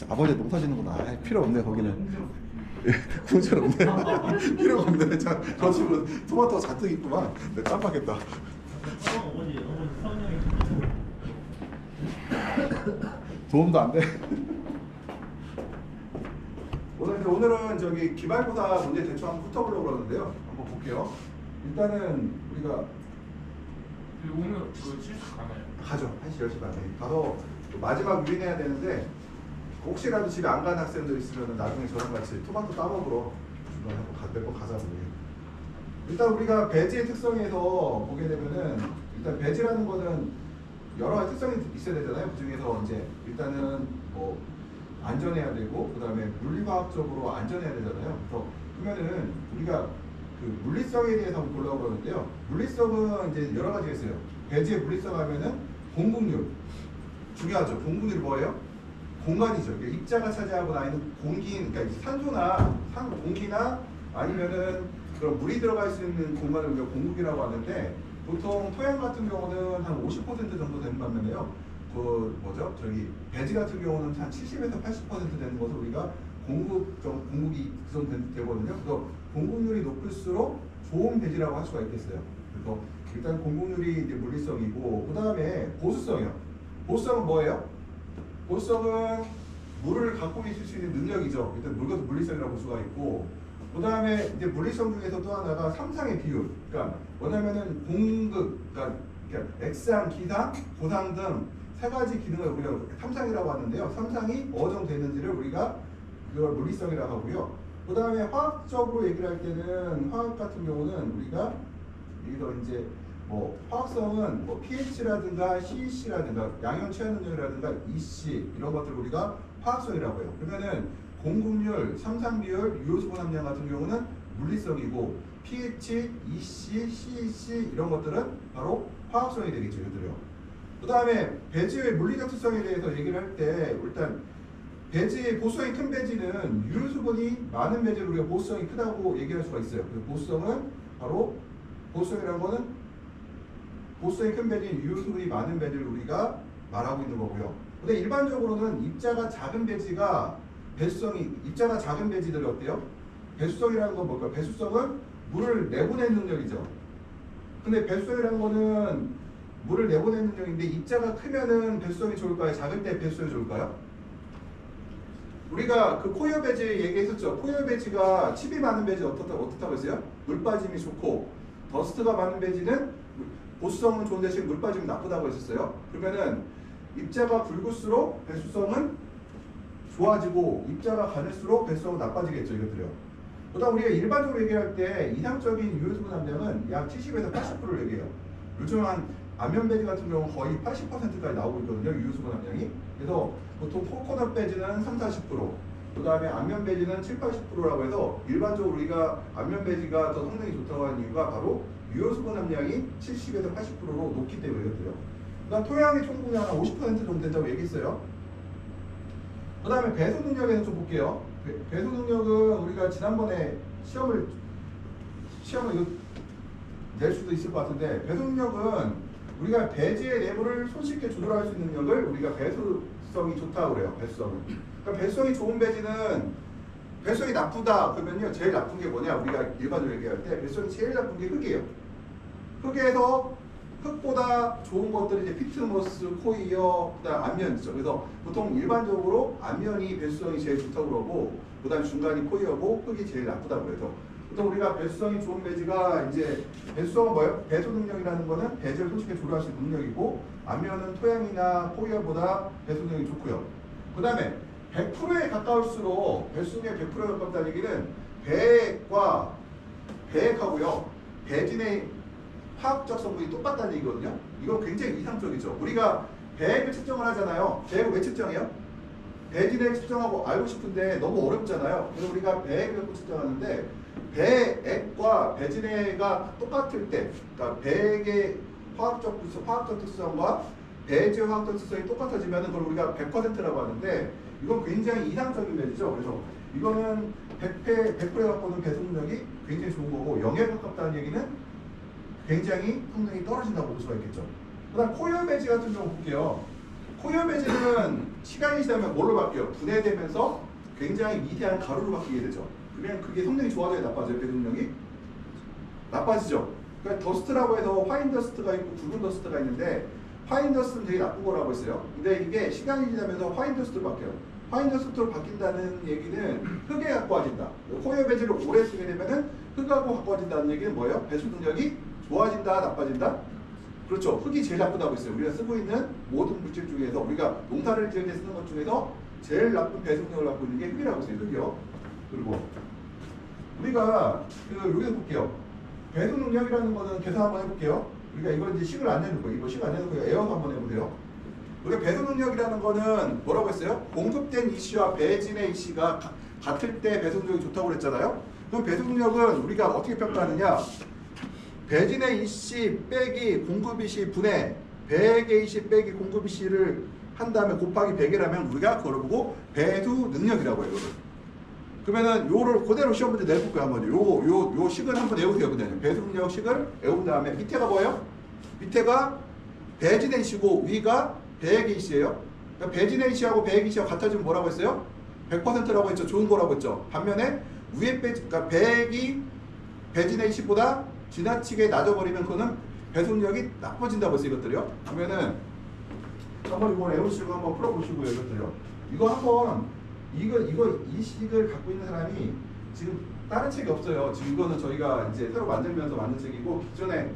아버지 농사 짓는구나. 아, 필요 없네 거기는. 궁전 없네. 필요가 없네. 저 집은 토마토 잔뜩 있구만. 내가 깜빡했다. 도움도 안 돼. 오늘은 저기 기말고사 문제 대충 한번 붙어보려고 그러는데요. 한번 볼게요. 일단은 우리가 오늘 그 실습 가나요? 가죠. 1시 10시 반에 가서 마지막 유인해야 되는데 혹시라도 집에 안 가는 학생들 있으면 나중에 저랑 같이 토마토 따먹으러 중간에 몇번 가자고. 일단 우리가 배지의 특성에서 보게 되면은 일단 배지라는 거는 여러 가지 특성이 있어야 되잖아요. 그 중에서 이제 일단은 뭐 안전해야 되고 그 다음에 물리과학적으로 안전해야 되잖아요. 그래서 그러면은 우리가 그 물리성에 대해서 한번 보려고 그러는데요. 물리성은 이제 여러 가지가 있어요. 배지의 물리성 하면은 공급률 중요하죠. 공급률이 뭐예요? 공간이죠. 그러니까 입자가 차지하고 나 있는 공기, 그러니까 산소나 공기나 아니면은 그런 물이 들어갈 수 있는 공간을 우리가 공급이라고 하는데 보통 토양 같은 경우는 한 50% 정도 되는 반면에요. 그 뭐죠? 저기 배지 같은 경우는 한 70에서 80% 되는 것을 우리가 공급이 그 정도 되거든요. 그래서 공급률이 높을수록 좋은 배지라고 할 수가 있겠어요. 그래서 일단 공급률이 이제 물리성이고 그 다음에 보수성이요. 보수성은 뭐예요? 보수성은 물을 갖고 있을 수 있는 능력이죠. 일단 물과도 물리성이라고 볼 수가 있고 그 다음에 이제 물리성 중에서 또 하나가 삼상의 비율. 그러니까 뭐냐면은 공급, 그러니까 액상, 기상, 고상 등 세 가지 기능을 우리가 삼상이라고 하는데요. 삼상이 어느 정도 되는지를 우리가 그걸 물리성이라고 하고요. 그 다음에 화학적으로 얘기를 할 때는 화학 같은 경우는 우리가 여기서 이제 뭐 화학성은 뭐 pH라든가 CEC라든가 양이온 취한 능력이라든가 EC 이런 것들을 우리가 화학성이라고 해요. 그러면은 공급률, 삼상비율, 유효수분 함량 같은 경우는 물리성이고 pH, EC, CEC 이런 것들은 바로 화학성이 되겠죠. 이들이요. 그 다음에 배지의 물리적 특성에 대해서 얘기를 할 때 일단 배지의 보수성이 큰 배지는 유효수분이 많은 배지를 우리가 보수성이 크다고 얘기할 수가 있어요. 그래서 보수성은 바로 보수성이라는 거는 보수성이 큰 배지인 유효수분이 많은 배지를 우리가 말하고 있는 거고요. 근데 일반적으로는 입자가 작은 배지가 입자가 작은 배지들이 어때요? 배수성이라는 건 뭘까요? 배수성은 물을 내보내는 능력이죠. 근데 배수성이라는 거는 물을 내보내는 능력인데 입자가 크면은 배수성이 좋을까요? 작을 때 배수성이 좋을까요? 우리가 그 코이어 배지 얘기했었죠. 코이어 배지가 칩이 많은 배지 어떻다고 했어요? 물 빠짐이 좋고 더스트가 많은 배지는 보수성은 좋은 대신 물 빠짐이 나쁘다고 했었어요. 그러면은 입자가 굵을수록 배수성은 좋아지고 입자가 가늘수록 배수성은 나빠지겠죠. 이것들이요. 그다음 우리가 일반적으로 얘기할 때 이상적인 유효수분 함량은 약 70에서 80%를 얘기해요. 요즘 한 안면 배지 같은 경우는 거의 80%까지 나오고 있거든요. 유효수분 함량이. 그래서 보통 코코넛 배지는 3-40%, 그 다음에 안면 배지는 7-80%라고 해서 일반적으로 우리가 안면 배지가 더 성능이 좋다고 하는 이유가 바로 유효수분 함량이 70에서 80%로 높기 때문이거든요. 그 다음 토양의 총분이 한 50% 정도 된다고 얘기했어요. 그 다음에 배수 능력에서 좀 볼게요. 배수 능력은 우리가 지난번에 시험을 이거 낼 수도 있을 것 같은데 배수 능력은 우리가 배지의 내부를 손쉽게 조절할 수 있는 능력을 우리가 배수성이 좋다고 그래요. 배수성은. 그러니까 배수성이 좋은 배지는 배수성이 나쁘다 그러면요. 제일 나쁜 게 뭐냐? 우리가 일반적으로 얘기할 때 배수성이 제일 나쁜 게 흙이에요. 흙에서 흙보다 좋은 것들이 이제 피트모스, 코이어, 그다음 안면이죠. 그래서 보통 일반적으로 안면이 배수성이 제일 좋다고 그러고 그다음 중간이 코이어고 흙이 제일 나쁘다고 그래서 보통 우리가 배수성이 좋은 배지가 이제 배수성은 뭐예요? 배수 능력이라는 거는 배지를 손쉽게 조절할 수 있는 능력이고 안면은 토양이나 코이어보다 배수 능력이 좋고요. 그 다음에 100%에 가까울수록 배수성에 100%에 가깝다는 얘기는 배액하고요. 배진의 화학적 성분이 똑같다는 얘기거든요. 이건 굉장히 이상적이죠. 우리가 배액을 측정을 하잖아요. 배액을 왜 측정해요? 배진액 측정하고 알고 싶은데 너무 어렵잖아요. 그래서 우리가 배액을 갖고 측정하는데 배액과 배진액가 똑같을 때, 그러니까 배액의 화학적 특성과 배지의 화학적 특성이 똑같아지면 그걸 우리가 100%라고 하는데 이건 굉장히 이상적인 배지죠. 그래서 이거는 100%에 갖고는 배수 능력이 굉장히 좋은 거고 0에 가깝다는 얘기는 굉장히 성능이 떨어진다고 볼 수가 있겠죠. 그 다음 코이어 배지 같은 경우 볼게요. 포열 배지는 시간이 지나면 뭘로 바뀌어요? 분해되면서 굉장히 미세한 가루로 바뀌게 되죠. 그러면 그게 성능이 좋아져야 나빠져요. 배수 능력이 나빠지죠. 그러니까 더스트라고 해서 화인 더스트가 있고 붉은 더스트가 있는데 화인 더스트는 되게 나쁜 거라고 했어요. 근데 이게 시간이 지나면서 화인 더스트로 바뀌어요. 화인 더스트로 바뀐다는 얘기는 흙에 가까워진다. 포열 배지를 오래 쓰게 되면은 흙하고 가까워진다는 얘기는 뭐예요? 배수 능력이 좋아진다, 나빠진다? 그렇죠. 흙이 제일 나쁘다고 했어요. 우리가 쓰고 있는 모든 물질 중에서 우리가 농사를 지을 때 쓰는 것 중에서 제일 나쁜 배수 능력을 갖고 있는 게 흙이라고 했어요. 흙이요. 그리고 우리가 여기서 볼게요. 배수 능력이라는 거는 계산 한번 해볼게요. 우리가 이걸 이제 식을 안 내놓고 이거 식 안 내놓고 에어서 한번 해보세요. 우리가 배수 능력이라는 거는 뭐라고 했어요? 공급된 이씨와 배진의 이씨가 같을 때 배수 능력이 좋다고 그랬잖아요. 그럼 배수 능력은 우리가 어떻게 평가하느냐? 배진의 이씨 빼기 공급 이씨 분해 100의 이씨 빼기 공급 이씨를 한 다음에 곱하기 100이라면 우리가 그걸 보고 배수 능력이라고 해요. 그러면은 요를 그대로 시험 문제 내볼 거예요. 한번 요 식을 한번 외우세요. 그냥 배수 능력 식을 외운 다음에 밑에가 뭐예요? 밑에가 배진의 이씨고 위가 100의 이씨예요. 그러니까 배진의 이씨하고 100의 이씨하고 같아지면 뭐라고 했어요? 100%라고 했죠. 좋은 거라고 했죠. 반면에 위에 그러니까 100이 배진의 이씨보다 지나치게 낮아버리면 그거는 배수 능력이 나빠진다고 했어요. 이것들이요. 그러면은 한번 이거 외우시고 한번 풀어보시고요. 이것들이요. 이거 한번 이 식을 갖고 있는 사람이 지금 다른 책이 없어요. 지금 이거는 저희가 이제 새로 만들면서 만든 책이고 기존에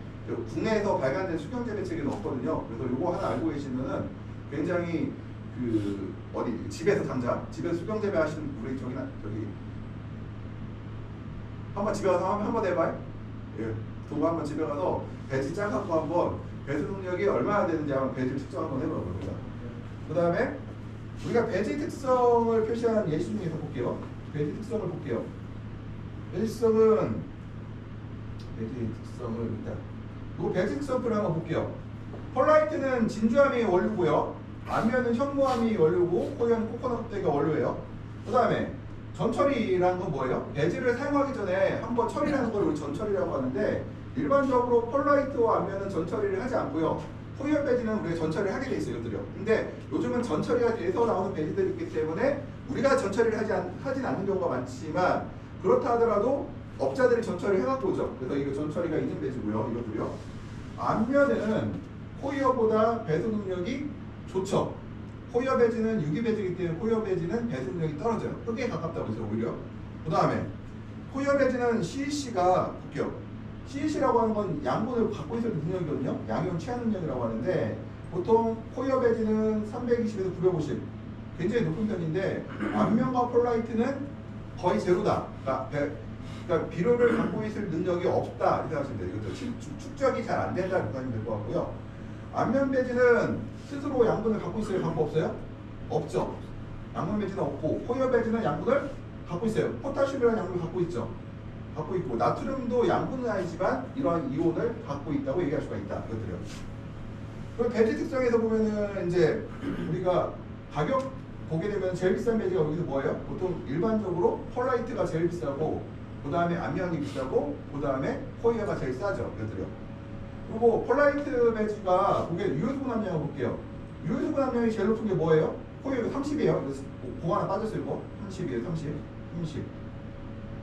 국내에서 발간된 수경재배 책에는 없거든요. 그래서 이거 하나 알고 계시면은 굉장히 어디 집에서 집에서 수경재배 하시는 우리 저기 한번 집에 가서 한번 해봐요. 예, 동거 한번 집에 가서 배지 짜 갖고 한번 배수 능력이 얼마나 되는지 한번 배지를 측정 한번 해봐요. 그 다음에 우리가 배지 특성을 표시한 예시 중에서 볼게요. 배지 특성을 볼게요. 배지 특성을 일단 이거 배지 특성표를 한번 볼게요. 펄라이트는 진주함이 원료고요. 안면은 현무암이 원료고 코리아는 코코넛 껍데기가 원료예요. 그 다음에 전처리라는 건 뭐예요? 배지를 사용하기 전에 한번 처리라는 걸 우리 전처리라고 하는데 일반적으로 펄라이트와 안면은 전처리를 하지 않고요. 포열 배지는 우리가 전처리를 하게 돼 있어요. 이것들이요. 근데 요즘은 전처리가 돼서 나오는 배지들이 있기 때문에 우리가 전처리를 하진 않는 경우가 많지만 그렇다 하더라도 업자들이 전처리를 해갖고 오죠. 그래서 이거 전처리가 있는 배지고요. 이것들이요. 안면은 포이어보다 배수 능력이 좋죠. 포이어 배지는 유기 배지이기 때문에 포이어 배지는 배수 능력이 떨어져요. 흙에 가깝다고 해서 오히려. 그 다음에 포이어 배지는 CEC가 볼게요. CEC라고 하는 건 양분을 갖고 있을 능력이거든요. 양이온 취한 능력이라고 하는데 보통 포이어 배지는 320에서 950 굉장히 높은 편인데 안면과 폴라이트는 거의 제로다. 그러니까 비료를 갖고 있을 능력이 없다 이렇게 하시면 돼요. 이것도 축적이 잘 안 된다 이렇게 하시면 될 것 같고요. 안면 배지는 스스로 양분을 갖고 있어요? 갖고 없어요? 없죠. 양분 배지는 없고 포이어 배지는 양분을 갖고 있어요. 포타슘이라는 양분을 갖고 있죠. 갖고 있고 나트륨도 양분은 아니지만 이러한 이온을 갖고 있다고 얘기할 수가 있다. 이것들이요. 그럼 배지 특성에서 보면은 이제 우리가 가격 보게 되면 제일 비싼 배지가 여기서 뭐예요? 보통 일반적으로 펄라이트가 제일 비싸고 그 다음에 안면이 비싸고 그 다음에 포이어가 제일 싸죠. 이것들이요. 그리고 펄라이트 배지가 보게 유효수분 함량을 볼게요. 유효수분 함량이 제일 높은 게 뭐예요? 포이어가 30이에요. 공 하나 빠졌어요. 이거 30이에요. 30.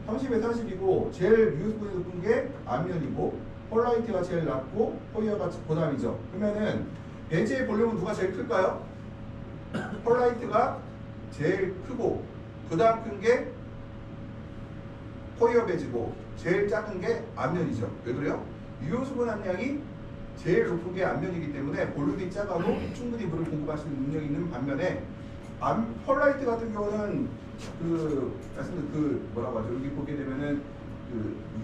30에 40이고 제일 유효수분이 높은 게 안면이고 펄라이트가 제일 낮고 포이어가 그 다음이죠. 그러면은 배지의 볼륨은 누가 제일 클까요? 펄라이트가 제일 크고 그 다음 큰 게 포이어 배지고 제일 작은 게 안면이죠. 왜 그래요? 유효수분 함량이 제일 높은 게 안면이기 때문에 볼륨이 작아도 충분히 물을 공급할 수 있는 능력이 있는 반면에 펄라이트 같은 경우는 뭐라고 하죠? 여기 보게 되면은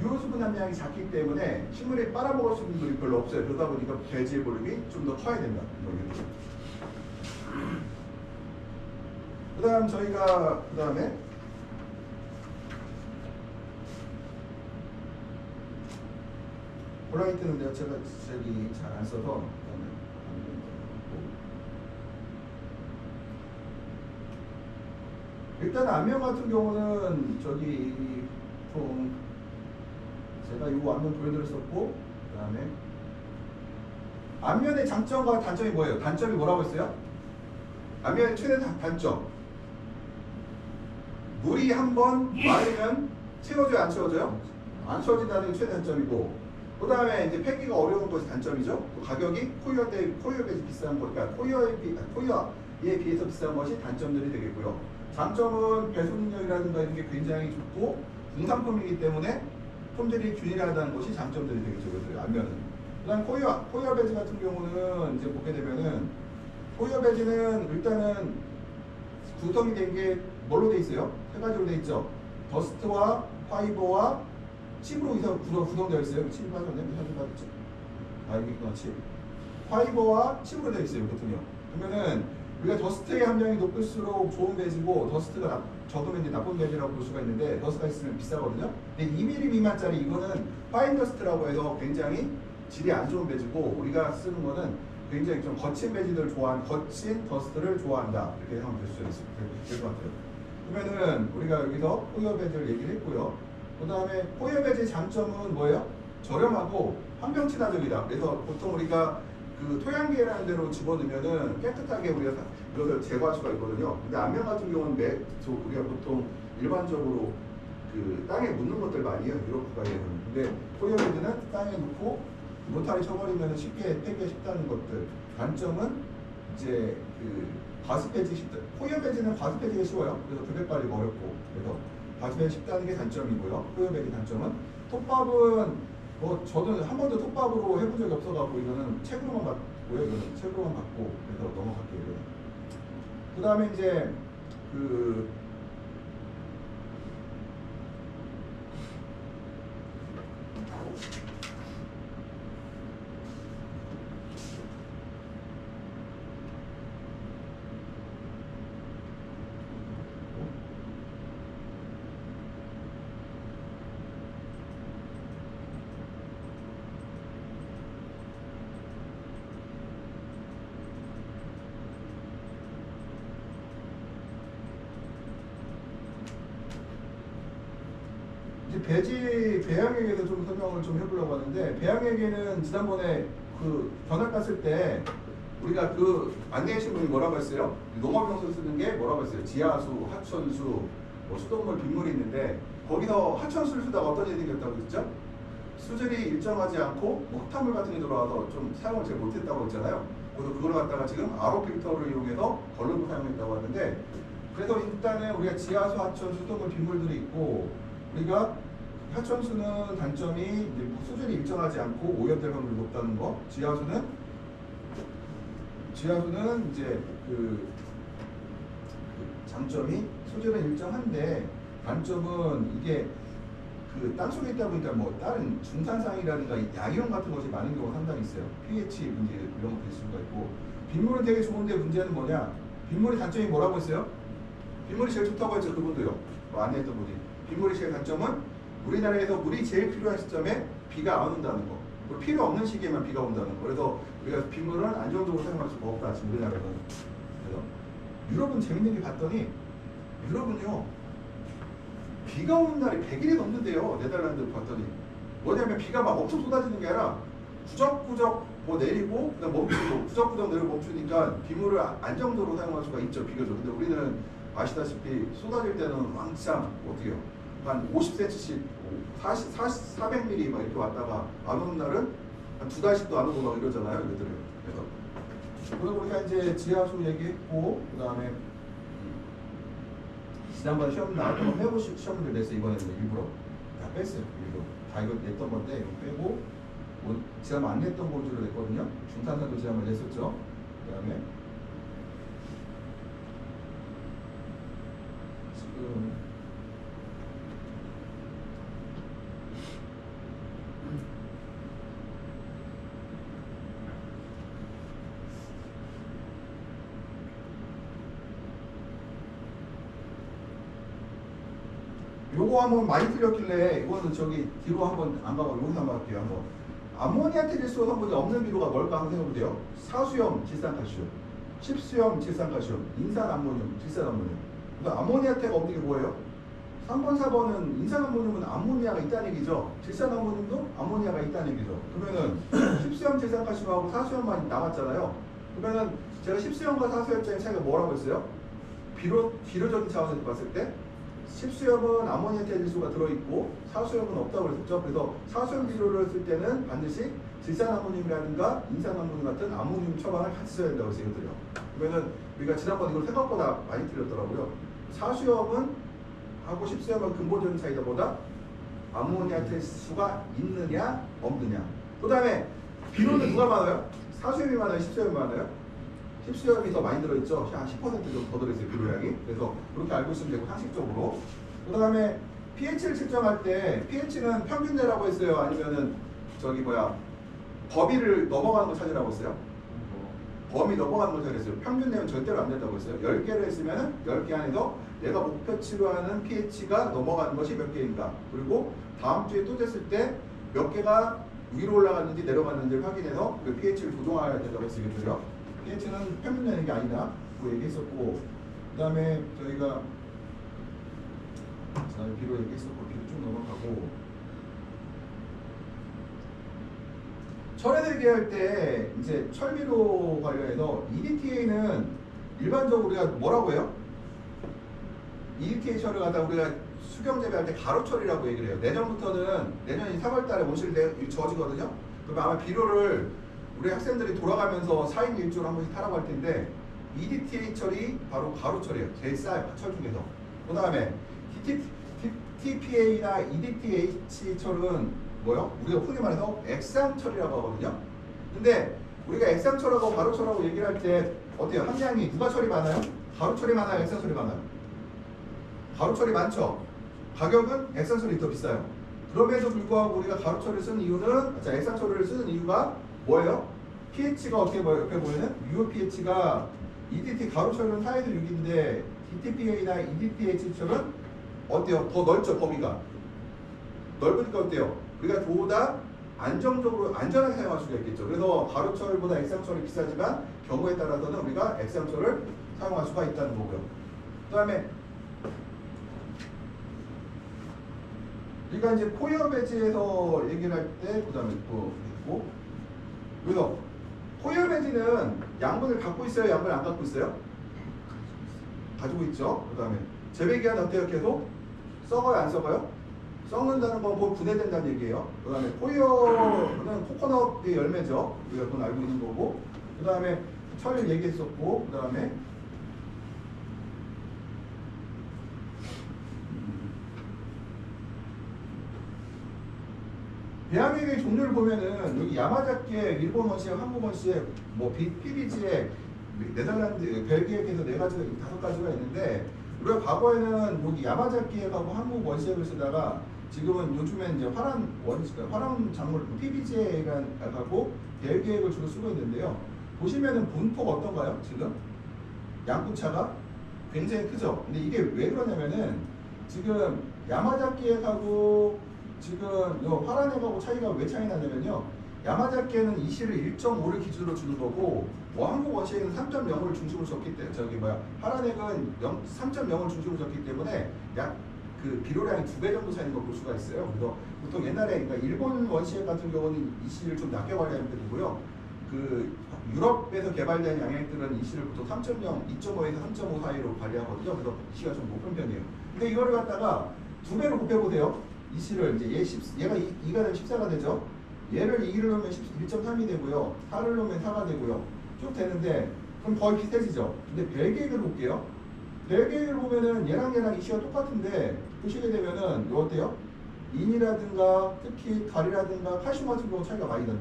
유효수분 함량이 작기 때문에 식물이 빨아먹을 수 있는 물이 별로 없어요. 그러다 보니까 배지의 볼륨이 좀 더 커야 된다. 그 다음에 폴라이트는 내가 제가 잘 안 써서 일단 안면 같은 경우는 보통 제가 이 안면 보여드렸었고 그 다음에 안면의 장점과 단점이 뭐예요? 단점이 뭐라고 했어요? 암면의 최대 단점. 물이 한번 마르면 채워져요, 안 채워져요? 안 채워진다는 게 최대 단점이고, 그 다음에 이제 폐기가 어려운 것이 단점이죠. 또 가격이 코이어에 비해서 비싼 것, 그러니까 코이어에 비해서 비싼 것이 단점들이 되겠고요. 장점은 배수 능력이라든가 이런 게 굉장히 좋고 공산품이기 때문에 폼들이 균일하다는 것이 장점들이 되겠죠. 그래서 안면은. 그다음 코이어 배지 같은 경우는 이제 보게 되면은 코이어 배지는 일단은 구성이 된 게 뭘로 돼 있어요? 세 가지로 돼 있죠. 더스트와 파이버와 칩으로 구성되어 있어요. 칩이 빠졌네. 사진 빠졌죠. 아, 여기 있구나, 칩. 파이버와 칩으로 되어 있어요. 보통요. 그러면은 우리가 더스트의 함량이 높을수록 좋은 배지고 더스트가 적으면 이제 나쁜 배지라고 볼 수가 있는데 더스트가 있으면 비싸거든요. 근데 2mm 미만짜리 이거는 파인 더스트라고 해서 굉장히 질이 안 좋은 배지고 우리가 쓰는 거는 굉장히 좀 거친 배지들 거친 더스트를 좋아한다. 이렇게 하면 될 것 같아요. 그러면은 우리가 여기서 코이어 배지를 얘기를 했고요. 그 다음에 코이어 배지의 장점은 뭐예요? 저렴하고 환경 친화적이다. 그래서 보통 우리가 그 토양계라는 데로 집어넣으면은 깨끗하게 우리가 이것을 제거할 수가 있거든요. 근데 안면 같은 경우는 우리가 보통 일반적으로 그 땅에 묻는 것들 많이 해요. 유럽 국가에서는. 근데 코이어 배지는 땅에 놓고 모타리 쳐버리면 쉽게 폐기가 쉽다는 것들. 단점은 이제 그 과습 배지 쉽다. 코이어 배지는 과습 배지가 쉬워요. 그래서 급여 관리가 어렵고. 그래서 과습 배지 쉽다는 게 단점이고요. 코이어 배지 단점은 톱밥은 뭐 저는 한 번도 톱밥으로 해본 적이 없어갖고 이거는 책으로만 받고요. 이거는 책으로만 받고 그래서 넘어갈게요. 이거는. 그 다음에 이제 그 배양액에 대해서 좀 설명을 좀 해보려고 하는데 배양액에는 지난번에 그 견학 갔을 때 우리가 그 안내하신 분이 뭐라고 했어요? 농업용수 쓰는 게 뭐라고 했어요? 지하수, 하천수, 뭐 수돗물, 빗물이 있는데 거기서 하천수를 쓰다가 어떤 일이 생겼다고 했죠? 수질이 일정하지 않고 뭐 흙탕물 같은 게 들어와서 좀 사용을 잘 못했다고 했잖아요. 그래서 그걸 갖다가 지금 RO 필터를 이용해서 걸러도 사용했다고 하는데 그래서 일단은 우리가 지하수, 하천, 수돗물, 빗물들이 있고 우리가 하천수는 단점이 이제 수질이 일정하지 않고 오염될 확률이 높다는 거. 지하수는 이제 그 장점이 수질은 일정한데 단점은 이게 그 땅속에 있다 보니까 뭐 다른 중산상이라든가 양이온 같은 것이 많은 경우가 상당히 있어요. pH 문제 이런 것도 있을 수가 있고 빗물은 되게 좋은데 문제는 뭐냐? 빗물의 단점이 뭐라고 했어요? 빗물이 제일 좋다고 했죠. 그분도요. 뭐 안내했던 분이. 빗물의 제일 단점은 우리나라에서 물이 제일 필요한 시점에 비가 안 온다는 거. 그리고 필요 없는 시기에만 비가 온다는 거. 그래서 우리가 빗물은 안정적으로 사용할 수가 없다. 지금 우리나라에서는. 그래서 유럽은 재밌는 게 봤더니 유럽은요. 비가 오는 날이 100일이 넘는데요. 네덜란드 봤더니. 뭐냐면 비가 막 엄청 쏟아지는 게 아니라 구적구적 뭐 내리고 그다음 멈추고 구적구적 내리고 멈추니까 빗물을 안정적으로 사용할 수가 있죠. 비교적. 근데 우리는 아시다시피 쏟아질 때는 왕창 어떻게 해요? 한 50cm씩 400mm 막 이렇게 왔다가 안 오는 날은 한 2달씩도 안 오고 막 이러잖아요. 이것들을. 그래서 우리가 이제 지하수 얘기했고 그 다음에 지난번 시험 나왔던 거 빼고 시험을 냈어요. 이번에는 일부러 다 뺐어요. 일부러 다 이거 냈던 건데 이거 빼고 뭐 지난번 안 냈던 범주로 냈거든요. 중탄산도 지난번 냈었죠. 그 다음에 지금 요거 한번 많이 틀렸길래 이거는 저기 뒤로 한번 안 가고 여기서 한번 할게요. 한번 암모니아태 질소 성분이 없는 비료가 뭘까 한번 생각해보세요. 사수염 질산칼슘, 10수염 질산칼슘, 인산암모늄, 질산암모늄. 그러니까 암모니아태가 없는 게 뭐예요? 3번, 4번은 인산암모늄은 암모니아가 있다는 얘기죠. 질산암모늄도 암모니아가 있다는 얘기죠. 그러면은 10수염 질산칼슘하고 사수염만 나왔잖아요. 그러면은 제가 10수염과 4수염장의 차이가 뭐라고 했어요? 비료적인 차원에서 봤을 때 10수염은 아모니아 태질소가 들어있고 4수염은 없다고 그랬었죠. 그래서 4수염 비료를 쓸 때는 반드시 질산아모늄이라든가 인산아모늄 같은 아모늄 처방을 같이 써야 된다고 했어요. 이것들요. 그러면은 우리가 지난번 이걸 생각보다 많이 틀렸더라고요. 4수염은 하고 10수염은 근본적인 차이다 보다 아모니아 태질소가 있느냐 없느냐. 그 다음에 비료는 누가 많아요? 4수염이 많아요? 10수염이 많아요? 10수염이 더 많이 들어있죠. 한 10% 정도 더 들어있어요. 비료량이. 그래서 그렇게 알고 있으면 되고 상식적으로. 그 다음에 pH를 측정할 때 pH는 평균내라고 했어요? 아니면은 저기 뭐야 범위를 넘어가는 걸 찾으라고 했어요? 범위 넘어가는 걸 찾으랬어요. 평균내면 절대로 안 된다고 했어요. 10개를 했으면은 10개 안에서 내가 목표치로 하는 pH가 넘어가는 것이 몇 개인가. 그리고 다음 주에 또 쟀을 때 몇 개가 위로 올라갔는지 내려갔는지를 확인해서 그 pH를 조정해야 된다고 했으니까요. pH는 평균 내는 게 아니다. 그 얘기했었고, 그 다음에 저희가 비로 얘기했었고, 비로 쭉 넘어가고, 철에 대기할 때 이제 철비로 관련해서 EDTA는 일반적으로 우리가 뭐라고 해요? EDTA 철을 갖다 우리가 수경 재배할 때 가로 철이라고 얘기를 해요. 내년부터는 내년이 3월달에 온실 저지거든요. 그럼 아마 비료를 우리 학생들이 돌아가면서 4인 1조로 한 번씩 타라고 할 텐데 EDTA 철이 바로 가로 철이에요. 제일 싸요. 철 중에서. 그 다음에 TPA나 EDTH 철은 뭐요? 우리가 흔히 말해서 액상철이라고 하거든요. 근데 우리가 액상철하고 가로철하고 얘기를 할 때 어때요? 함량이 누가 철이 많아요? 가로철이 많아요? 액상철이 많아요? 가로철이 많죠? 가격은 액상철이 더 비싸요. 그럼에도 불구하고 우리가 가로철을 쓰는 이유는, 액상철을 쓰는 이유가 뭐예요? pH가 어떻게 옆에 보이는? UPH가 EDT 가로철은 4에서 6인데 DTPA나 EDTH철은 어때요? 더 넓죠, 범위가. 넓으니까 어때요? 우리가 보다 안정적으로 안전하게 사용할 수가 있겠죠. 그래서 가로철보다 액상철이 비싸지만 경우에 따라서는 우리가 액상철을 사용할 수가 있다는 거고요. 그 다음에 우리가 이제 포이어 배지에서 얘기를 할 때 그 다음에 또 있고, 그래서 포이어 배지는 양분을 갖고 있어요? 양분을 안 갖고 있어요? 가지고 있죠. 그 다음에 재배기한 어때요? 계속 썩어요? 안 썩어요? 썩는다는 건 곧 분해된다는 얘기예요. 그 다음에 포이어는 코코넛의 열매죠. 우리가 그건 알고 있는 거고. 그 다음에 철 얘기했었고, 그 다음에 배양액의 종류를 보면은 여기 야마자키액, 일본 원시액, 한국 원시액, 뭐 PBG액, 네덜란드, 벨기에에서 4가지가, 5가지가 있는데 우리가 과거에는 여기 야마자키액하고 한국 원시액을 쓰다가 지금은 요즘엔 이제 화랑 작물 PBG액하고 벨기에액을 주로 쓰고 있는데요. 보시면은 분포가 어떤가요? 지금 양분차가 굉장히 크죠. 근데 이게 왜 그러냐면은 지금 야마자키액하고 지금 요 화랑액하고 차이가 왜 차이 나냐면요. 야마자키에는 이 시를 1.5를 기준으로 주는 거고, 한국 원시에는 3.0을 중심으로 줬기 때문에, 화랑액은 3.0을 중심으로 줬기 때문에 약 그 비료량이 2배 정도 차이는 걸 볼 수가 있어요. 그래서 보통 옛날에, 그러니까 일본 원시액 같은 경우는 이 시를 좀 낮게 관리하는 편이고요. 그 유럽에서 개발된 양액들은 이 시를 보통 3.0, 2.5에서 3.5 사이로 관리하거든요. 그래서 이 시가 좀 높은 편이에요. 근데 이거를 갖다가 2배로 곱해보세요. 이 시를 이제 얘가 2가 되면 14가 되죠. 얘를 2를 넣으면 1.3이 되고요. 4를 넣으면 4가 되고요. 쭉 되는데 그럼 거의 비슷해지죠. 근데 벨기액을 볼게요. 벨기액을 보면은 얘랑 이 시가 똑같은데 보시게 되면은 이거 어때요? 인이라든가 특히 가리라든가 칼슘 같은 경우 차이가 많이 나요.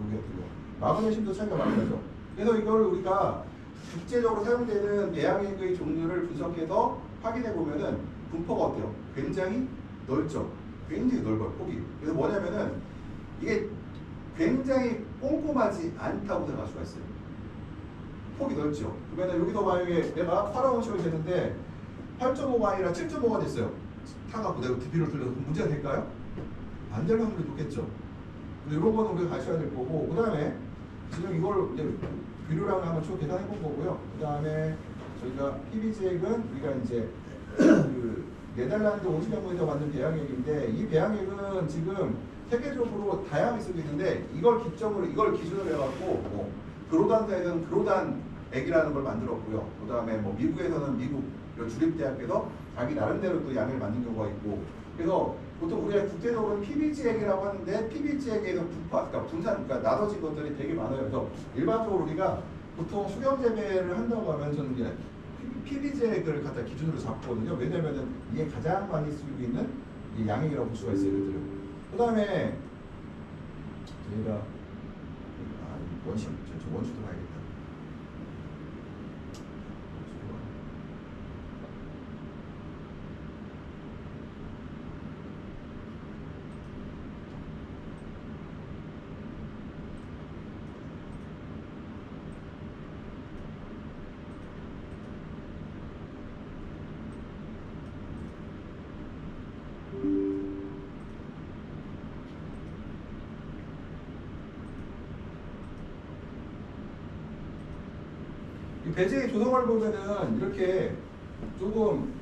마그네슘도 차이가 많이 나죠. 그래서 이걸 우리가 국제적으로 사용되는 배양액의 종류를 분석해서 확인해 보면은 분포가 어때요? 굉장히 넓죠. 굉장히 넓어요, 폭이. 그래서 뭐냐면은 이게 굉장히 꼼꼼하지 않다고 생각할 수가 있어요. 폭이 넓죠. 그러면 여기서 만약에 내가 8원씩을 되는데 8.5가 아니라 7.5가 됐어요. 타갖고 내가 DP를 돌려서 문제가 될까요? 안 될 확률이 높겠죠. 이런 거는 우리가 가셔야 될 거고, 그 다음에 지금 이걸 이제 비료량을 한번 쭉 계산해 본 거고요. 그 다음에 저희가 PBG액은 우리가 이제 그 네덜란드 온실연구에서 만든 배양액인데, 이 배양액은 지금 세계적으로 다양하게 쓰고 있는데 이걸 기준으로 해갖고 그로단사에서는 그로단 액이라는 걸 만들었고요. 그 다음에 뭐 미국에서는 미국 주립대학에서 자기 나름대로 또 양을 만든 경우가 있고, 그래서 보통 우리가 국제적으로 PBG 액이라고 하는데 PBG 액에서 그러니까 분산, 그러니까 나눠진 것들이 되게 많아요. 그래서 일반적으로 우리가 보통 수경 재배를 한다고 하면 저는 이제 PBG 액을 갖다 기준으로 잡거든요. 왜냐면은 이게 가장 많이 쓰이고 있는 이 양액이라고 볼 수가 있어요. 그 다음에 저희가 원심, 저 원수도 봐야겠다. 이 배제의 조성을 보면은 이렇게 조금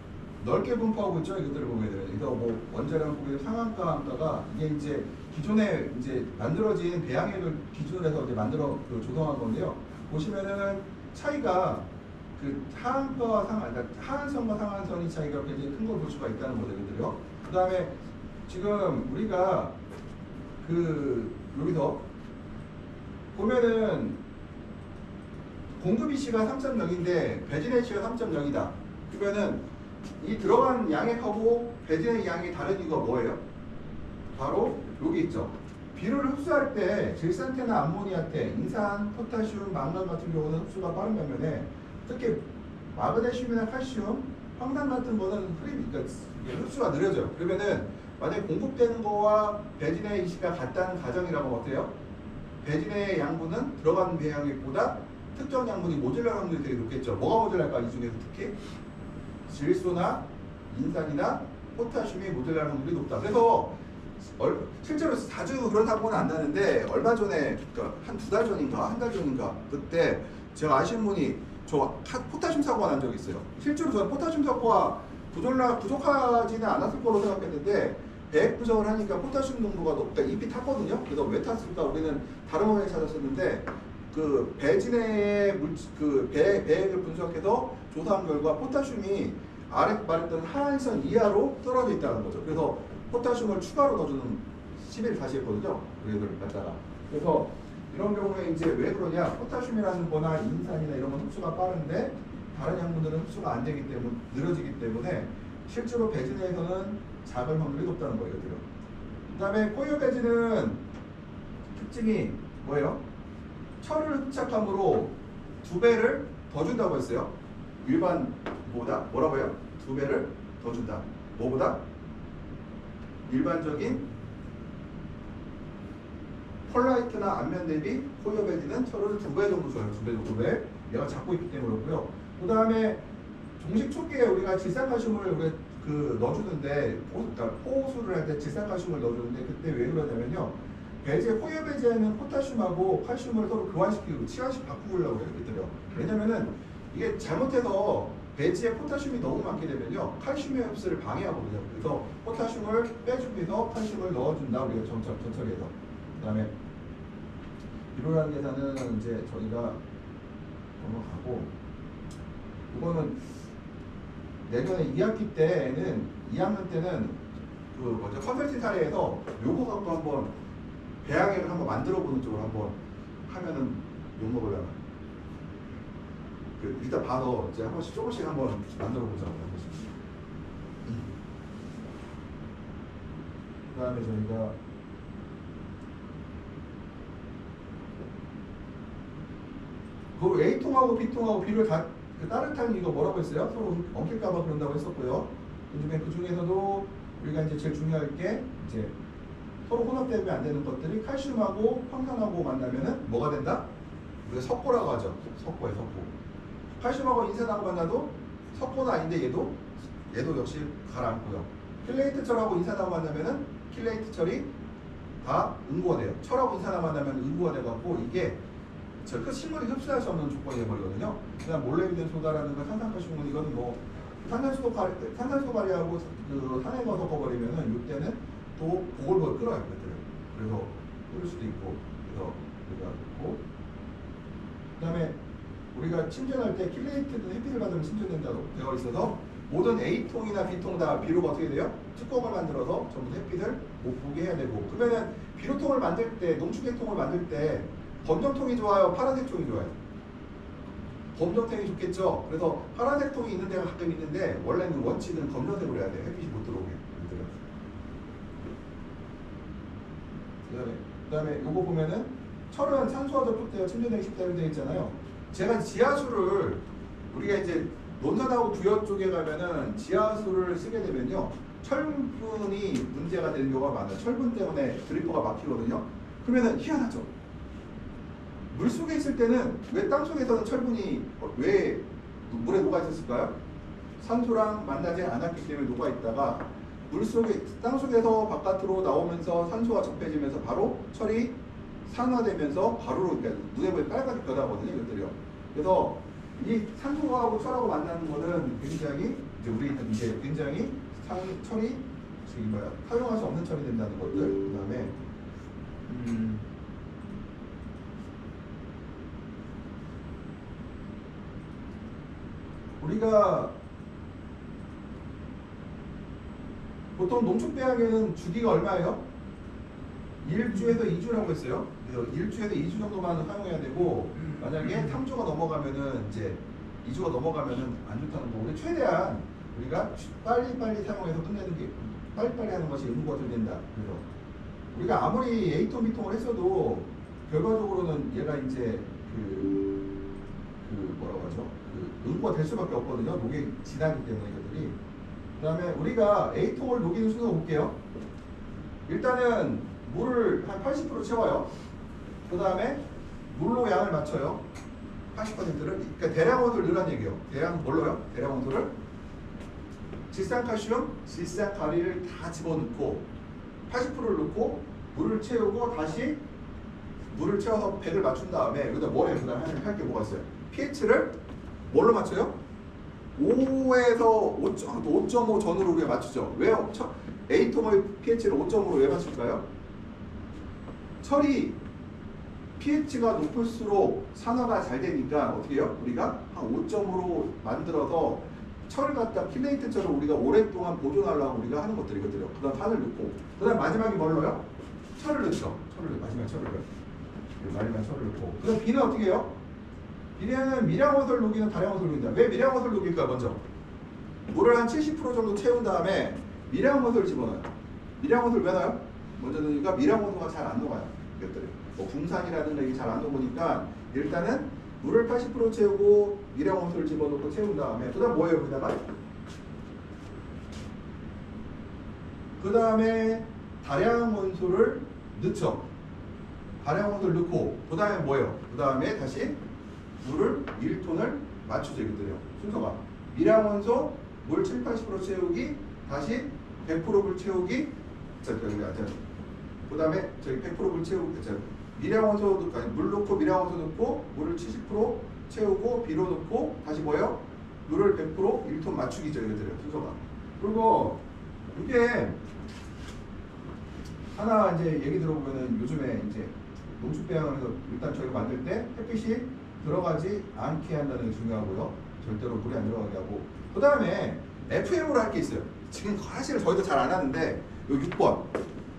넓게 분포하고 있죠. 이것들을 보면은. 그래서 뭐 원자량 보면 상한가, 한가가 이게 이제 기존에 이제 만들어진 배양액을 기준으로 해서 이제 조성한 건데요. 보시면은 차이가 그 하한가와 그러니까 하한선과 상한선이 차이가 굉장히 큰 걸 볼 수가 있다는 모델들이요. 그 다음에 지금 우리가 그 여기서 보면은 공급 이시가 3.0인데 배진의 이시가 3.0이다. 그러면은 이 들어간 양액하고 배진의 양이 다른 이유가 뭐예요? 바로 여기 있죠. 비료를 흡수할 때 질산테나 암모니아테, 인산, 포타슘, 망간 같은 경우는 흡수가 빠른 반면에 특히 마그네슘이나 칼슘, 황산 같은 거는 그러니까 흡수가 느려져요. 그러면은 만약에 공급되는 거와 배진의 이시가 같다는 가정이라면 어때요? 배진의 양분은 들어간 배양액보다 특정 양분이 모질랄 확률이 되게 높겠죠. 뭐가 모질랄까? 이 중에서 특히 질소나 인산이나 포타슘이 모질랄 확률이 높다. 그래서 실제로 자주 그런 사고는 안 나는데 얼마 전에 그러니까 한 2달 전인가 한 달 전인가 그때 제가 아시는 분이 저 포타슘 사고가 난 적이 있어요. 실제로 저는 포타슘 사고가 부족하지는 않았을 거로 생각했는데 배액 부정을 하니까 포타슘 농도가 높다. 잎이 탔거든요. 그래서 왜 탔을까? 우리는 다른 원인을 찾았었는데 그 배진의 배액을 분석해서 조사한 결과 포타슘이 아래 말했던 하한선 이하로 떨어져 있다는 거죠. 그래서 포타슘을 추가로 넣어주는 시비를 다시 했거든요. 그걸 갖다가. 그래서 이런 경우에 이제 왜 그러냐? 포타슘이라는 거나 인산이나 이런 건 흡수가 빠른데 다른 양분들은 흡수가 안 되기 때문에 느려지기 때문에 실제로 배진에서는 작은 확률이 높다는 거예요. 그 다음에 포유 배진은 특징이 뭐예요? 철을 흡착함으로 2배를 더 준다고 했어요. 일반보다 뭐라고 해요? 2배를 더 준다. 뭐보다? 일반적인 펄라이트나 안면 대비 포유 배진은 철을 2배 정도 줘요. 2배 정도. 왜? 얘가 잡고 있기 때문에 그렇고요. 그 다음에 종식 초기에 우리가 질산칼슘을 넣어주는데 그러니까 포수를 할 때 질산칼슘을 넣어주는데 그때 왜 그러냐면요. 배제 포유 배제에는 포타슘하고 칼슘을 서로 교환시키고 치환식 바꾸려고 해요. 그때요. 왜냐면은 이게 잘못해서 배지에 포타슘이 너무 많게 되면요 칼슘의 흡수를 방해하거든요. 그래서 포타슘을 빼주기 위해서 칼슘을 넣어준다. 우리가 전처리해서. 그 다음에 비료라는 계산은 이제 저희가 넘어가고 이거는 내년에 2학기 때는 2학년 때는 그 뭐죠 컨설팅 사례에서 요거 갖고 한번 배양액을 한번 만들어보는 쪽으로 한번 하면은 욕먹으려나. 일단 봐서 이제 한 번씩 조금씩 한번 만들어보자고. 그 다음에 저희가 그 A통하고 B통하고 B를 다 따뜻한 이거 뭐라고 했어요? 서로 엉킬까봐 그런다고 했었고요. 요즘에 그 중에서도 우리가 이제 제일 중요할 게 이제 서로 혼합되면 안 되는 것들이 칼슘하고 황산하고 만나면은 뭐가 된다? 우리가 석고라고 하죠. 석고에 석고. 칼슘하고 인산하고 만나도 석고는 아닌데 얘도 역시 가라앉고요. 킬레이트 철하고 인산하고 만나면은 킬레이트 철이 다 응고가 돼요. 철하고 인산하고 만나면 응고가 돼갖고 이게 그 식물이 흡수할 수 없는 조건이 되버리거든요. 그다음 몰레빈 소다라든가 산산칼슘은 이거는 뭐 산산수도 발휘하고 그 산액을 섞어버리면은 이때는 또 보글보글 끓어요. 그래서 끓을 수도 있고 그래서 그렇고 그다음에 우리가 침전할 때 킬레이트든 햇빛을 받으면 침전된다고 되어 있어서 모든 A통이나 B통 다 B로가 어떻게 돼요? 뚜껑을 만들어서 전부 햇빛을 못 보게 해야 되고 그러면은 비료통을 만들 때 농축액통을 만들 때 검정통이 좋아요? 파란색 통이 좋아요? 검정통이 좋겠죠? 그래서 파란색 통이 있는 데가 가끔 있는데 원래는 원칙은 검정색으로 해야 돼요. 햇빛이 못 들어오게. 그 다음에 요거 보면은 철은 산소와 접촉되어 침전되기 쉽다고 되어 있잖아요. 제가 지하수를 우리가 이제 논산하고 부여 쪽에 가면은 지하수를 쓰게 되면요 철분이 문제가 되는 경우가 많아요. 철분 때문에 드리퍼가 막히거든요. 그러면은 희한하죠. 물 속에 있을 때는 왜 땅 속에서는 철분이 왜 물에 녹아 있었을까요? 산소랑 만나지 않았기 때문에 녹아 있다가 물 속에 땅 속에서 바깥으로 나오면서 산소와 접해지면서 바로 철이 산화되면서 바로 그러니까 눈에 보이면 빨갛게 변하거든요, 이것들이요. 그래서 이 산소하고 철하고 만나는 거는 굉장히 이제 우리는 이제 굉장히 철이 저기 뭐야 사용할 수 없는 철이 된다는 것들. 그다음에 우리가 보통 농축배양에는 주기가 얼마예요? 1주에서 2주라고 했어요. 그래서 1주에서 2주 정도만 사용해야 되고 만약에 3주가 넘어가면은 이제 2주가 넘어가면은 안 좋다는 거고 최대한 우리가 빨리빨리 사용해서 끝내는 게 빨리빨리 하는 것이 의무가 된다. 그래서 우리가 아무리 A통, B통을 했어도 결과적으로는 얘가 이제 뭐라고 하죠? 응고가 될 수밖에 없거든요. 녹이 지나기 때문에 이것들이. 그 다음에 우리가 A통을 녹이는 순서 볼게요. 일단은 물을 한 80% 채워요. 그 다음에 물로 양을 맞춰요. 80%를. 그러니까 대량 원소를 넣으라는 얘기예요. 대량 뭘로요? 대량 원소를 질산칼슘, 질산가리를 다 집어넣고 80%를 넣고 물을 채우고 다시 물을 채워서 100을 맞춘 다음에 여기다 뭐래요? 그 다음에 할 게 뭐가 있어요? pH를 뭘로 맞춰요? 5에서 5.5 전후로 우리가 맞추죠. 왜요? A통의 pH를 5.5로 왜 맞출까요? 철이 pH가 높을수록 산화가 잘 되니까 어떻게 해요? 우리가 한 5.5로 만들어서 철을 갖다 킬레이트처럼 우리가 오랫동안 보존하려고 우리가 하는 것들이거든요. 그 다음 산을 넣고 그 다음 마지막에 뭘 넣어요? 철을 넣죠. 마지막에 철을 넣어요. 마지막에 철을 넣고 그 다음 B는 어떻게 해요? B는 미량원소를 녹이는 다량원소를 녹인다. 왜 미량원소를 녹일까? 먼저 물을 한 70% 정도 채운 다음에 미량원소를 집어넣어요. 미량원소를 왜 넣어요? 먼저 넣으니까 미량원소가 잘 안 녹아요. 이것들이 뭐 붕산이라든가 이게 잘 안 녹으니까 일단은 물을 80% 채우고 미량원소를 집어넣고 채운 다음에 그 다음 뭐예요? 그 다음에 다량원소를 넣죠. 다량원소를 넣고 그 다음에 뭐예요? 그 다음에 다시 물을 1톤을 맞추죠. 이것들이요. 순서가 미량원소 물 7, 80% 채우기 다시 100%물 채우기 그 다음에 저기 100%물 채우기 미량원소 아니 물 넣고 미량원소 넣고 물을 70% 채우고 비료 넣고 다시 뭐예요? 물을 100% 1톤 맞추기죠. 이것들이요. 순서가. 그리고 이게 하나 이제 얘기 들어보면은 요즘에 이제 농축배양을 해서 일단 저희가 만들 때 햇빛이 들어가지 않게 한다는 게 중요하고요. 절대로 물이 안 들어가게 하고. 그 다음에 FM으로 할 게 있어요. 지금 사실은 저희도 잘 안 하는데 요 6번.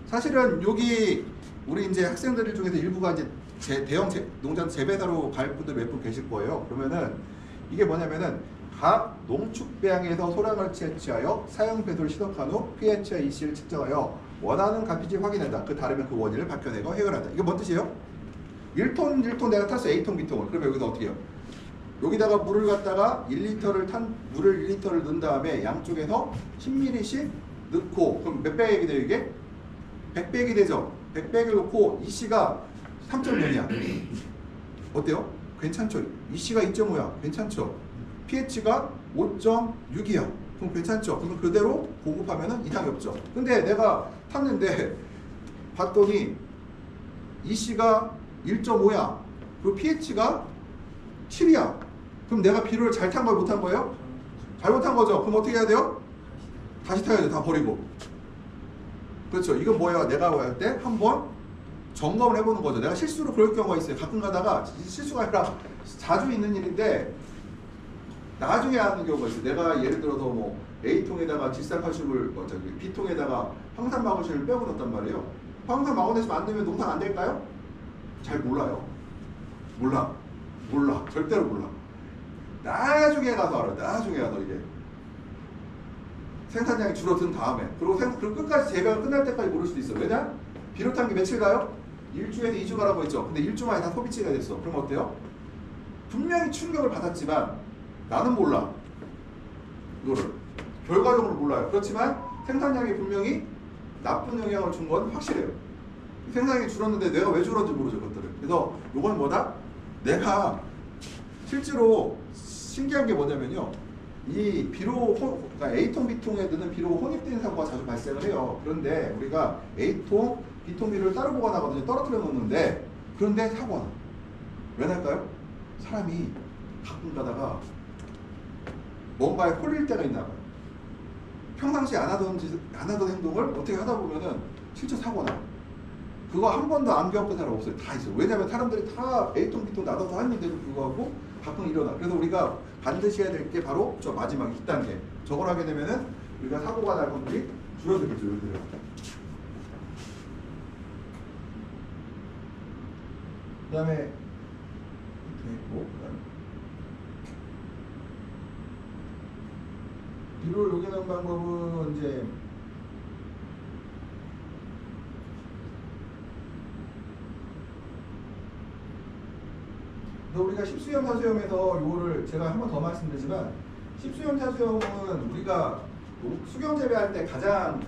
사실은 여기 우리 이제 학생들 중에서 일부가 이제 대형 농장 재배사로 갈 분들 몇 분 계실 거예요. 그러면은 이게 뭐냐면은 각 농축배양에서 소량을 채취하여 사용 배수를 시덕한 후 pH와 EC를 측정하여 원하는 값인지 확인한다. 그 다르면 그 원인을 밝혀내고 해결한다. 이게 뭔 뜻이에요? 1톤 내가 탔어. A통, B통을. 그러면 여기서 어떻게 해요? 여기다가 물을 갖다가 1리터를 물을 1리터를 넣은 다음에 양쪽에서 10ml씩 넣고 그럼 몇 배액이 돼요 이게? 100배액이 되죠. 100배액을 넣고 EC가 3.0이야. 어때요? 괜찮죠? EC가 2.5야. 괜찮죠? pH가 5.6이야. 그럼 괜찮죠? 그럼 그대로 공급하면은 이상이 없죠. 근데 내가 탔는데 봤더니 EC가 1.5야. 그리고 pH가 7이야. 그럼 내가 비료를 잘 탄 거예요? 못 탄 거예요? 잘못한 거죠. 그럼 어떻게 해야 돼요? 다시 타야 돼. 다 버리고. 그렇죠. 이건 뭐야? 내가 할 때 한번 점검을 해보는 거죠. 내가 실수로 그럴 경우가 있어요. 가끔 가다가 실수가 아니라 자주 있는 일인데 나중에 하는 경우가 있어요. 내가 예를 들어서 뭐 A통에다가 질산칼슘을 B통에다가 황산마그슘을 빼고 넣었단 말이에요. 황산 마그네슘 안 넣으면 농상 안 될까요? 잘 몰라요. 몰라. 절대로 몰라. 나중에 가서 알아요. 나중에 가서 이게 생산량이 줄어든 다음에 그리고 끝까지 재배가 끝날 때까지 모를 수도 있어. 왜냐? 비롯한 게 며칠 가요? 1주에서 2주 가라고 했죠. 근데 1주 만에 다 소비치가 됐어. 그럼 어때요? 분명히 충격을 받았지만 나는 몰라. 이거를 결과적으로 몰라요. 그렇지만 생산량이 분명히 나쁜 영향을 준 건 확실해요. 생산량이 줄었는데 내가 왜 줄었는지 모르죠. 그것들을. 그래서 이건 뭐다? 내가 실제로 신기한 게 뭐냐면요. 이 그러니까 A통, B통에 넣는 비료 혼입된 사고가 자주 발생을 해요. 그런데 우리가 A통, B통 비료를 따로 보관하거든요. 떨어뜨려 놓는데 그런데 사고가 나. 왜 날까요? 사람이 가끔 가다가 뭔가에 홀릴 때가 있나 봐요. 평상시에 안 하던 행동을 어떻게 하다 보면은 실제 사고가 나요. 그거 한 번도 안 겪은 사람 없어요. 다 있어요. 왜냐면 사람들이 다 A통, B통 나눠서 하는데도 불구하고 가끔 일어나. 그래서 우리가 반드시 해야 될 게 바로 저 마지막 2단계. 저걸 하게 되면은 우리가 사고가 날 확률이 줄어들죠. 그 다음에 비료를 녹여내는 방법은 이제 우리가 십수염 사수염에서 요거를 제가 한 번 더 말씀드리지만 십수염 사수염은 우리가 수경 재배할 때 가장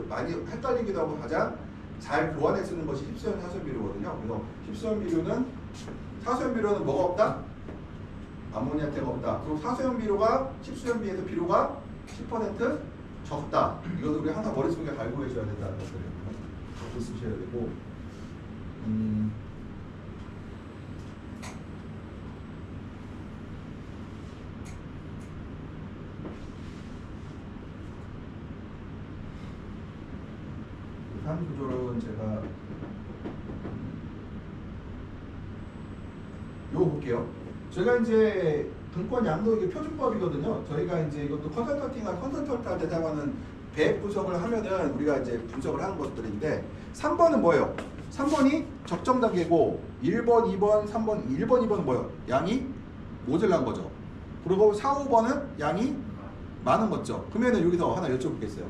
많이 헷갈리기도 하고 가장 잘 교환해 쓰는 것이 십수염 사수염 비료거든요. 그래서 십수염 비료는 사수염 비료는 뭐가 없다? 아모니아태가 없다. 그리고 사수염 비료가 십수염 비해서 비료가 10% 적다. 이것도 우리 항상 머릿속에 알고 계셔야 된다는 것들을 갖고 쓰셔야 되고 산 조절은 제가 요거 볼게요. 제가 이제 등권 양도 이게 표준법이거든요. 저희가 이제 이것도 컨설턴트 할 때 사용하는 배액 분석을 하면은 우리가 이제 분석을 하는 것들인데 3번은 뭐예요? 3번이 적정 단계고 1번, 2번, 3번, 1번, 2번은 뭐예요? 양이 모자란 거죠. 그리고 4, 5번은 양이 많은 거죠. 그러면은 여기서 하나 여쭤보겠어요.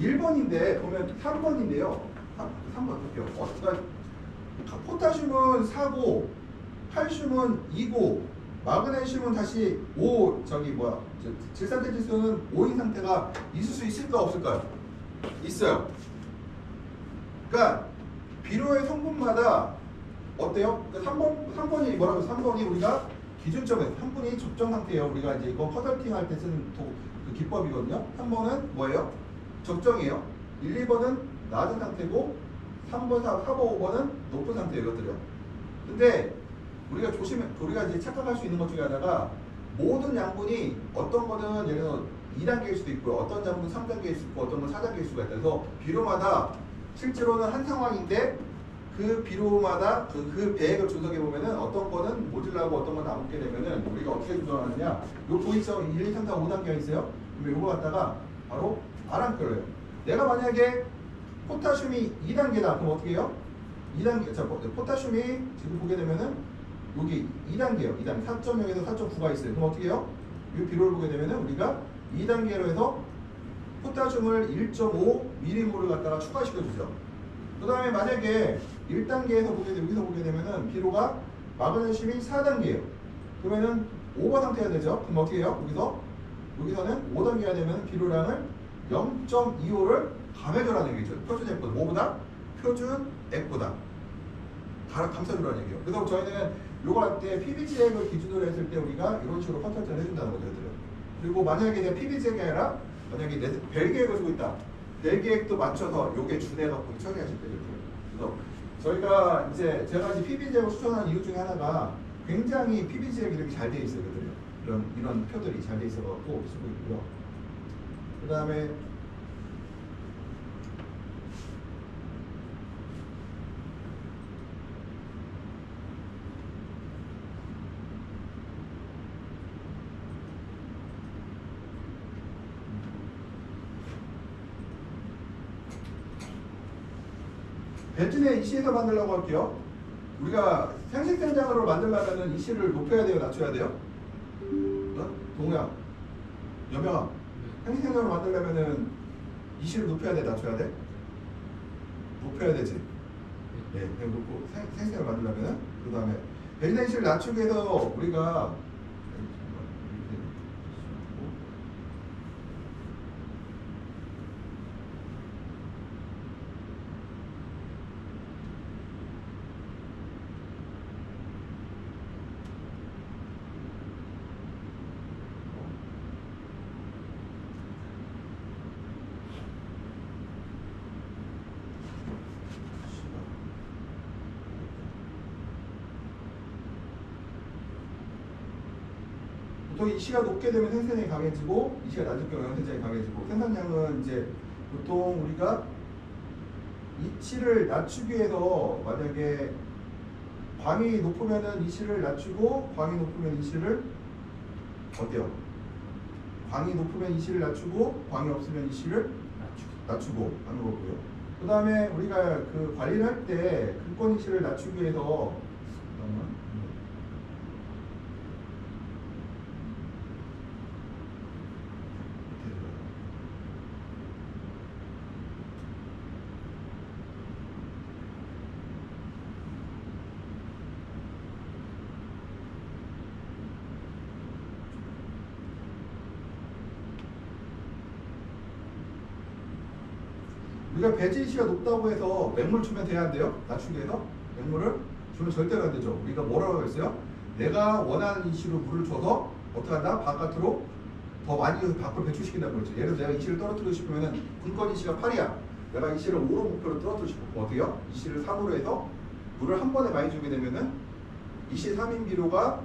1번인데 보면 3번인데요. 3번 볼게요. 포타슘은 4고 칼슘은 2고 마그네슘은 다시 5 질산대지수는 5인 상태가 있을 수 있을까 없을까요? 있어요. 그러니까 비료의 성분마다 어때요? 그러니까 3번이 뭐라고 3번이 우리가 기준점에서 3번이 적정 상태예요. 우리가 이제 이거 컨설팅 할 때 쓰는 그 기법이거든요. 3번은 뭐예요? 적정이에요. 1, 2번은 낮은 상태고 3번, 4, 5, 5번은 높은 상태예요. 이것들이요. 근데 우리가 이제 착각할 수 있는 것 중에 하나가 모든 양분이 어떤 거는 예를 들어 2단계일 수도 있고 어떤 양분은 3단계일 수 있고 어떤 건 4단계일 수가 있다. 그래서 비료마다 실제로는 한 상황인데 그 비료마다 그 배액을 조정해 보면은 어떤 거는 모질라고 어떤 건 남게 되면은 우리가 어떻게 조정하느냐. 요 보이죠? 1, 2, 3, 4, 5단계가 있어요. 그러면 요거 갖다가 바로 아랑끌어요. 내가 만약에 포타슘이 2단계다. 그럼 어떻게 해요? 2단계. 자, 포타슘이 지금 보게 되면은 여기 2단계예요. 2단계. 4.0에서 4.9가 있어요. 그럼 어떻게 해요? 이 비료를 보게 되면은 우리가 2단계로 해서 포타슘을 1.5mm를 갖다가 추가시켜 주죠. 그 다음에 만약에 1단계에서 여기서 보게 되면은 비료가 마그네슘이 4단계예요. 그러면은 오버 상태가 되죠. 그럼 어떻게 해요? 여기서는 5단계가 되면 비료량을 0.25를 감해주라는 얘기죠. 표준액보다. 뭐보다? 표준액보다. 감싸주라는 얘기예요. 그래서 저희는 요거 할 때 PBG액을 기준으로 했을 때 우리가 이런 식으로 컨설팅을 해준다는 거죠. 그리고 만약에 내가 PBG액이 아니라 만약에 벨기액을 쓰고 있다. 벨기액도 맞춰서 요게 준해갖고 처리하실 때 이렇게. 그래서 저희가 이제 제가 이제 PBG액을 추천하는 이유 중에 하나가 굉장히 PBG액이 이렇게 잘 돼 있어요. 이런 표들이 잘 돼 있어갖고 쓰고 있고요. 그 다음에 벤진의 이시에서 만들려고 할게요. 우리가 생식생장으로 만들려면 이시를 높여야 돼요, 낮춰야 돼요? 어? 동우야, 여명아, 생식생장으로 만들려면은 이시를 높여야 돼, 낮춰야 돼? 높여야 되지. 예, 그냥 놓고 생식생장을 만들려면은 그 다음에 벤진의 이시를 낮추기 위해서 우리가 보통 이시가 높게 되면 생산량이 강해지고 이시가 낮을 경우는 생산량이 강해지고 생산량은 이제 보통 우리가 이치를 낮추기 위해서 만약에 광이 높으면은 이시를 낮추고 광이 높으면 이시를 어때요? 광이 높으면 이시를 낮추고 광이 없으면 이시를 낮추고 하는 거고요. 그 다음에 우리가 그 관리를 할 때 근권 이시를 낮추기 위해서 잠깐만. 우리가 배지시가 높다고 해서 맹물 주면 돼야 안 돼요? 낮추기 위해서 맹물을 주면 절대로 안 되죠. 우리가 뭐라고 했어요? 내가 원하는 이시로 물을 줘서 어떻게 한다? 바깥으로 더 많이 밖으로 배출시킨다고 그랬죠. 예를 들어 내가 이시를 떨어뜨리고 싶으면 근권 이시가 8이야. 내가 이시를 5로 목표로 떨어뜨리고 싶으면 어떻게 해요? 이시를 3으로 해서 물을 한 번에 많이 주게 되면은 이시 3인 비료가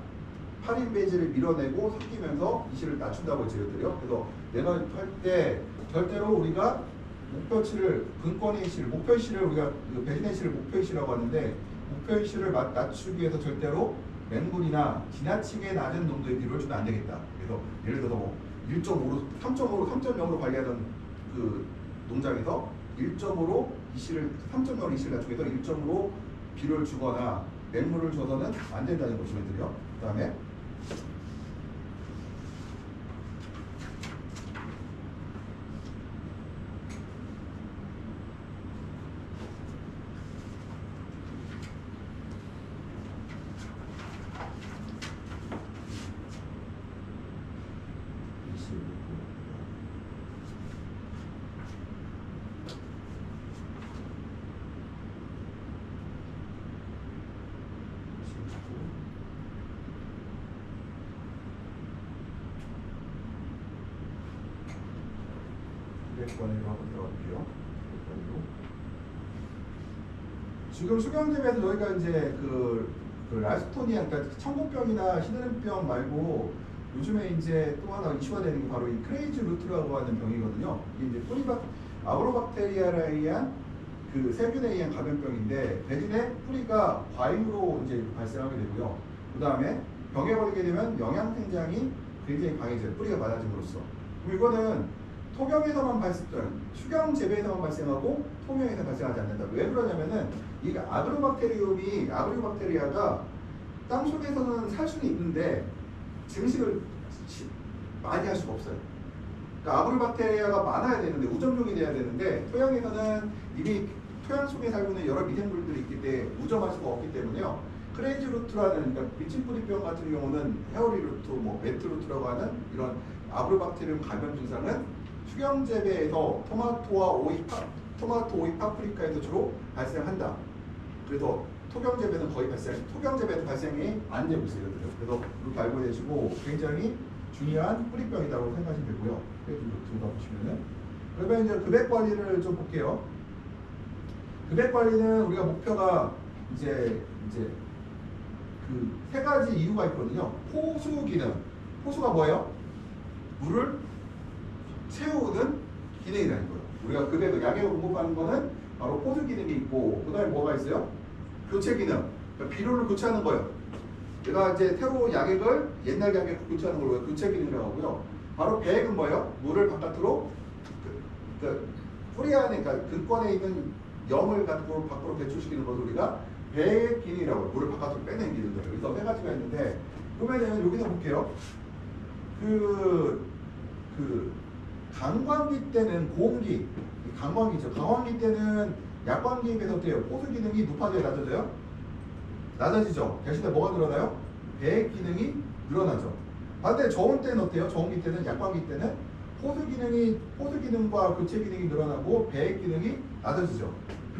8인 배지를 밀어내고 섞이면서 이시를 낮춘다고 했죠. 그래서 내가 할 때 절대로 우리가 목표치를 근권의 이시를 목표이시를 우리가 배진의 이시를 목표이시라고 하는데 목표이시를 낮추기 위해서 절대로 맹물이나 지나치게 낮은 농도의 비료를 주면 안 되겠다. 그래서 예를 들어서 뭐 1.5로 3.5로 3.0으로 관리하던 그 농장에서 1.5로 이시를 3.0으로 이시를 낮추기 위해서 1.5로 비료를 주거나 맹물을 줘서는 안 된다는 것이거든요. 그 다음에 관리로 한번 들어갈게요. 지금 수경재배에서 저희가 이제 그 라이스토니아, 그러니까 청국병이나 히드름병 말고 요즘에 이제 또 하나 이슈가 되는 게 바로 이 크레이지 루트라고 하는 병이거든요. 이게 이제 아브로박테리아에 의한 그 세균에 의한 감염병인데 배진의 뿌리가 과잉으로 이제 발생하게 되고요. 그 다음에 병에 걸리게 되면 영양생장이 굉장히 강해져요. 뿌리가 많아짐으로써. 그럼 이거는 토경에서만 수경 재배에서만 발생하고 토경에서 발생하지 않는다. 왜 그러냐면은 이 아그로박테리아가 땅 속에서는 살 수는 있는데 증식을 많이 할 수가 없어요. 그러니까 아그로박테리아가 많아야 되는데 우점종이 돼야 되는데 토양에서는 이미 토양 속에 살고 있는 여러 미생물들이 있기 때문에 우점할 수가 없기 때문에요. 크레이지 루트라는 그러니까 미친뿌리병 같은 경우는 헤어리 루트, 뭐 벤트 루트라고 하는 이런 아그로박테리움 감염 증상은 수경 재배에서 토마토, 오이, 파프리카에서 주로 발생한다. 그래서 토경 재배는 거의 토경 재배도 발생이 안 되고 있어요. 그래서 이렇게 알고 계시고 굉장히 중요한 뿌리병이라고 생각하시면 되고요. 들어가 보시면은 그러면 이제 급액 관리를 좀 볼게요. 급액 관리는 우리가 목표가 이제 그 세 가지 이유가 있거든요. 호수 기능. 호수가 뭐예요? 물을 채우는 기능이라는 거예요. 우리가 급액을 약액을 공급하는 거는 바로 호수 기능이 있고, 그 다음에 뭐가 있어요? 교체 기능. 그러니까 비료를 교체하는 거예요. 내가 이제 새로 약액을 옛날 약액 교체하는 걸 교체 기능이라고 하고요. 바로 배액은 뭐예요? 물을 바깥으로 뿌리 안에, 그러니까 근권에 있는 염을 갖고 밖으로 배출시키는 것을 우리가 배의 기능이라고 해요. 물을 바깥으로 빼내기는 거예요. 그래서 세 가지가 있는데 그러면은 여기서 볼게요. 그 강광기 때는 고온기, 강광기죠. 강광기 때는 약광기에 비해서 어때요? 호수 기능이 높아져요, 낮아져요? 낮아지죠. 대신에 뭐가 늘어나요? 배의 기능이 늘어나죠. 반대 저온 때는 어때요? 저온기 때는 약광기 때는 호수 기능과 교체 기능이 늘어나고 배의 기능이 낮아지죠.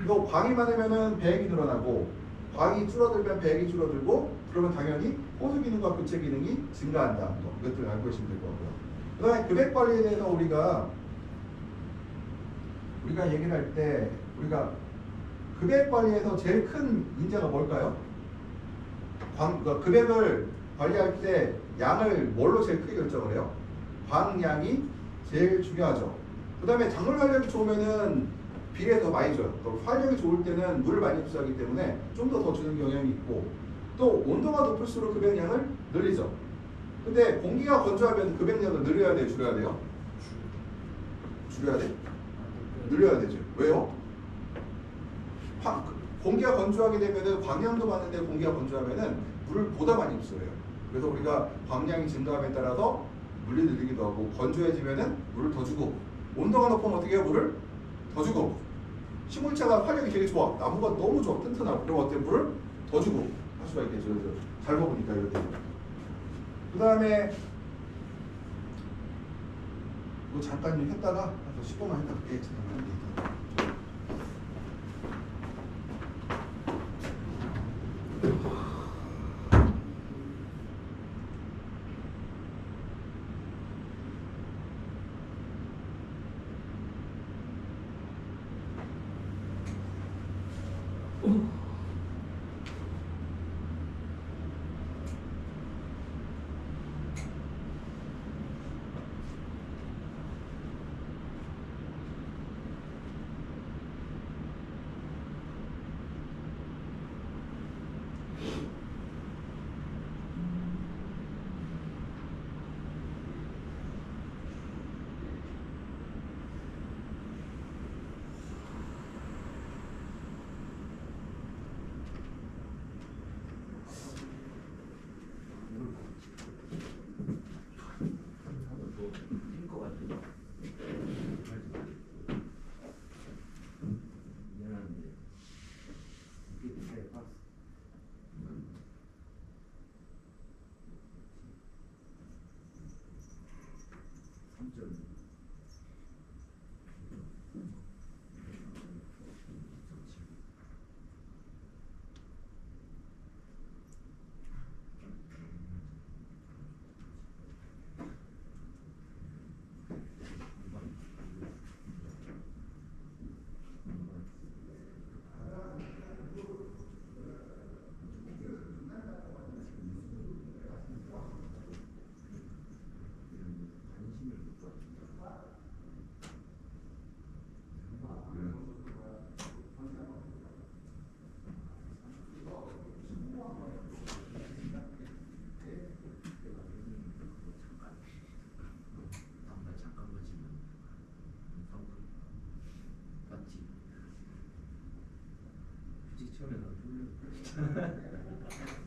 또 광이 많으면은 배액이 늘어나고 광이 줄어들면 배액이 줄어들고 그러면 당연히 호수 기능과 교체 기능이 증가한다. 이것들을 알고 계시면 될 것 같고요. 그 다음에 급액 관리에 대해서 우리가 얘기를 할 때 우리가 급액 관리에서 제일 큰 문제가 뭘까요? 급액을 관리할 때 양을 뭘로 제일 크게 결정을 해요? 광량이 제일 중요하죠. 그 다음에 작물 활력이 좋으면은 비례 더 많이 줘요. 활력이 좋을 때는 물을 많이 흡수하기 때문에 좀 더 주는 경향이 있고 또 온도가 높을수록 급액량을 늘리죠. 근데 공기가 건조하면 급액량을 늘려야 돼요? 줄여야 돼요? 줄여야 돼? 늘려야 되죠. 왜요? 공기가 건조하게 되면은 광량도 많은데 공기가 건조하면은 물을 보다 많이 흡수해요. 그래서 우리가 광량이 증가함에 따라서 물이 늘리기도 하고 건조해지면은 물을 더 주고 온도가 높으면 어떻게 해요? 물을 더 주고 식물차가 활력이 되게 좋아. 나무가 너무 좋아. 튼튼하고 그럼 어때? 물을 더 주고 할 수가 있겠죠. 잘 먹으니까 이렇게. 그 다음에 뭐 잠깐 좀 했다가 한 10분만 했다가 잠깐만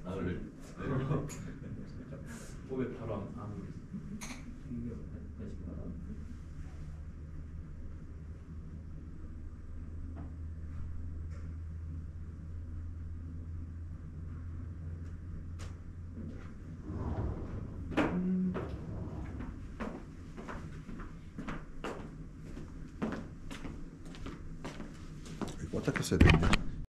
아 원래 몸에 바로 아무 생겨 다시 말아. 어떻게 써야 되는데?